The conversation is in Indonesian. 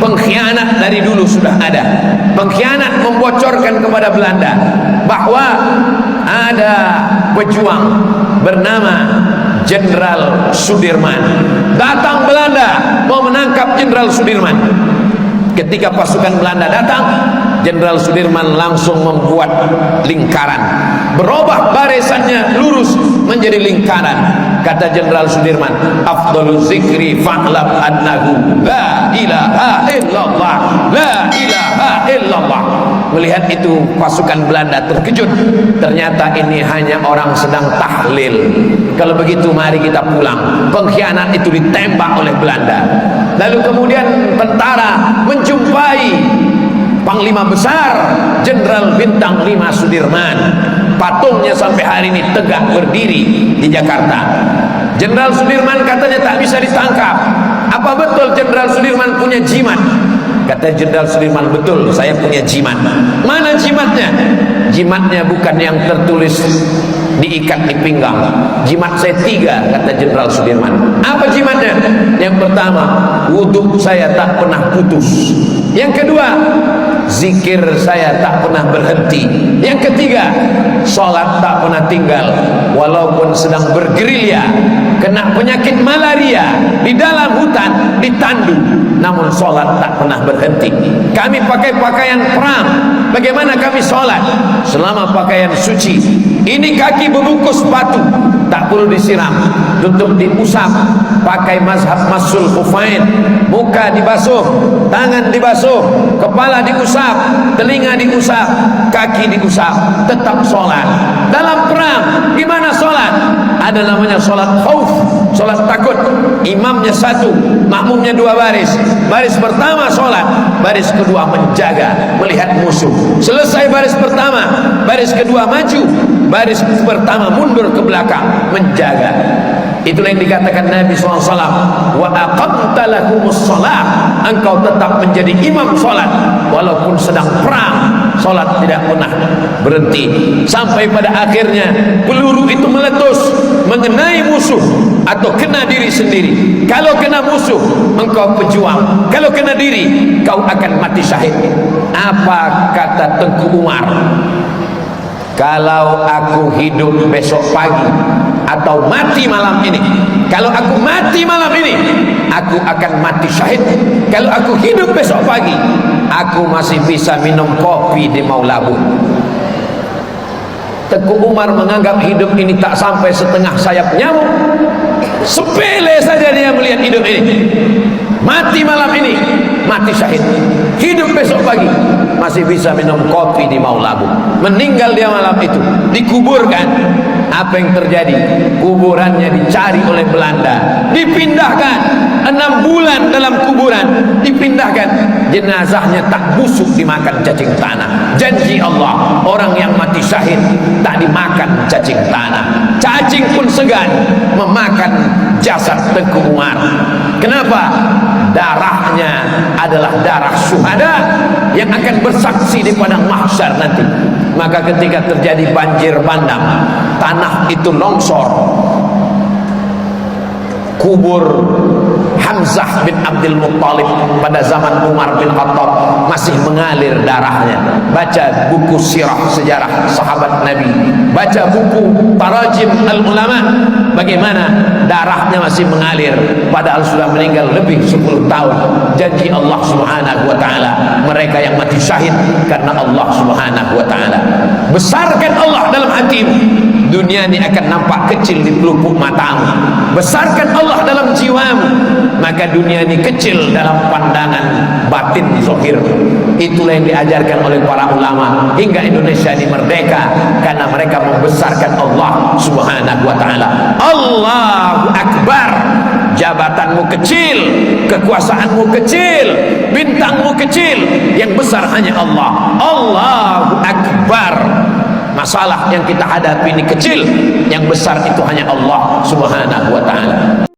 pengkhianat dari dulu sudah ada. Pengkhianat membocorkan kepada Belanda bahwa ada pejuang bernama Jenderal Sudirman. Datang Belanda mau menangkap Jenderal Sudirman. Ketika pasukan Belanda datang, Jenderal Sudirman langsung membuat lingkaran, berubah barisannya lurus menjadi lingkaran. Kata Jenderal Sudirman, afdhalu zikri fa'lam annahu la ilaha illallah, la ilaha illallah. Melihat itu pasukan Belanda terkejut, ternyata ini hanya orang sedang tahlil. Kalau begitu mari kita pulang. Pengkhianat itu ditembak oleh Belanda. Lalu kemudian tentara menjumpai Panglima Besar Jenderal Bintang 5 Sudirman. Patungnya sampai hari ini tegak berdiri di Jakarta. Jenderal Sudirman katanya tak bisa ditangkap. Apa betul Jenderal Sudirman punya jimat? Kata Jenderal Sudirman, betul, saya punya jimat. Mana jimatnya? Jimatnya bukan yang tertulis diikat di pinggang. Jimat saya 3, kata Jenderal Sudirman. Apa jimatnya? Yang pertama, wudhu saya tak pernah putus. Yang kedua, zikir saya tak pernah berhenti. Yang ketiga, sholat tak pernah tinggal. Walaupun sedang bergerilya, kena penyakit malaria di dalam hutan, ditandu, namun sholat tak pernah berhenti. Kami pakai pakaian perang. Bagaimana kami sholat? Selama pakaian suci. Ini kaki berbungkus batu, tak perlu disiram, tutup diusap, pakai mazhab masul khufain. Muka dibasuh, tangan dibasuh, kepala diusap, telinga diusap, kaki diusap, tetap sholat. Dalam perang, gimana sholat? Ada namanya sholat khauf, sholat takut. Imamnya 1, makmumnya 2 baris. Baris pertama sholat, baris kedua menjaga, melihat musuh. Selesai baris pertama, baris kedua maju, baris pertama mundur ke belakang, menjaga. Itulah yang dikatakan Nabi SAW, wa aqamta lahumus shalah, engkau tetap menjadi imam sholat walaupun sedang perang. Sholat tidak pernah berhenti sampai pada akhirnya peluru itu meletus mengenai musuh atau kena diri sendiri. Kalau kena musuh, engkau pejuang. Kalau kena diri, kau akan mati syahid. Apa kata Tengku Umar? Kalau aku hidup besok pagi atau mati malam ini, kalau aku mati malam ini, aku akan mati syahid. Kalau aku hidup besok pagi, aku masih bisa minum kopi di Maulabu. Tengku Umar menganggap hidup ini tak sampai setengah sayap nyamuk. Sepele saja dia melihat hidup ini. Mati malam ini, mati syahid. Hidup besok pagi, masih bisa minum kopi di Maulabu. Meninggal dia malam itu, dikuburkan. Apa yang terjadi? Kuburannya dicari oleh Belanda, dipindahkan 6 bulan dalam kuburan, dipindahkan. Jenazahnya tak busuk dimakan cacing tanah. Janji Allah, orang yang mati syahid tak dimakan cacing tanah. Cacing pun segan memakan jasad Tengku Umar. Kenapa? Darahnya adalah darah syuhada yang akan bersaksi di padang mahsyar nanti. Maka ketika terjadi banjir bandang, tanah itu longsor, kubur Hamzah bin Abdul Muttalib pada zaman Umar bin Khattab masih mengalir darahnya. Baca buku sirah sejarah sahabat Nabi, baca buku Tarajim al-Ulama, bagaimana darahnya masih mengalir padahal sudah meninggal lebih 10 tahun. Janji Allah Subhanahu wa taala, mereka yang mati syahid karena Allah Subhanahu wa taala. Besarkan Allah dalam hatimu, dunia ini akan nampak kecil di pelupuk matamu. Besarkan Allah dalam jiwamu, maka dunia ini kecil dalam pandangan batin zahir. Itulah yang diajarkan oleh para ulama hingga Indonesia ini merdeka, karena mereka membesarkan Allah Subhanahu wa taala. Allahu Akbar. Jabatanmu kecil, kekuasaanmu kecil, bintangmu kecil, yang besar hanya Allah. Allahu Akbar. Masalah yang kita hadapi ini kecil, yang besar itu hanya Allah Subhanahu wa taala.